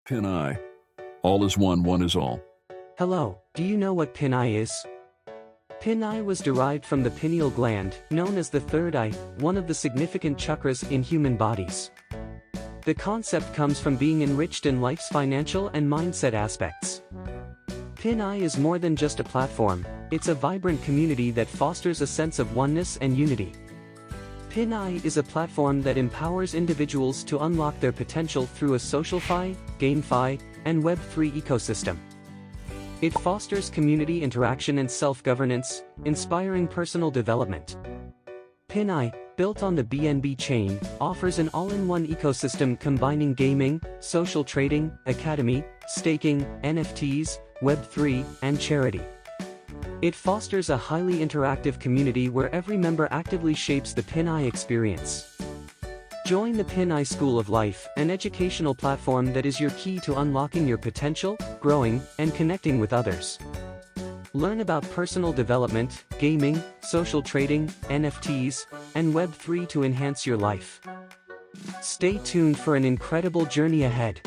PinEye. All is one, one is all. Hello, do you know what PinEye is? PinEye was derived from the pineal gland, known as the third eye, one of the significant chakras in human bodies. The concept comes from being enriched in life's financial and mindset aspects. PinEye is more than just a platform, it's a vibrant community that fosters a sense of oneness and unity. PinEye is a platform that empowers individuals to unlock their potential through a SocialFi, GameFi, and Web3 ecosystem. It fosters community interaction and self-governance, inspiring personal development. PinEye, built on the BNB chain, offers an all-in-one ecosystem combining gaming, social trading, academy, staking, NFTs, Web3, and charity. It fosters a highly interactive community where every member actively shapes the PinEye experience. Join the PinEye School of Life, an educational platform that is your key to unlocking your potential, growing, and connecting with others. Learn about personal development, gaming, social trading, NFTs, and Web3 to enhance your life. Stay tuned for an incredible journey ahead.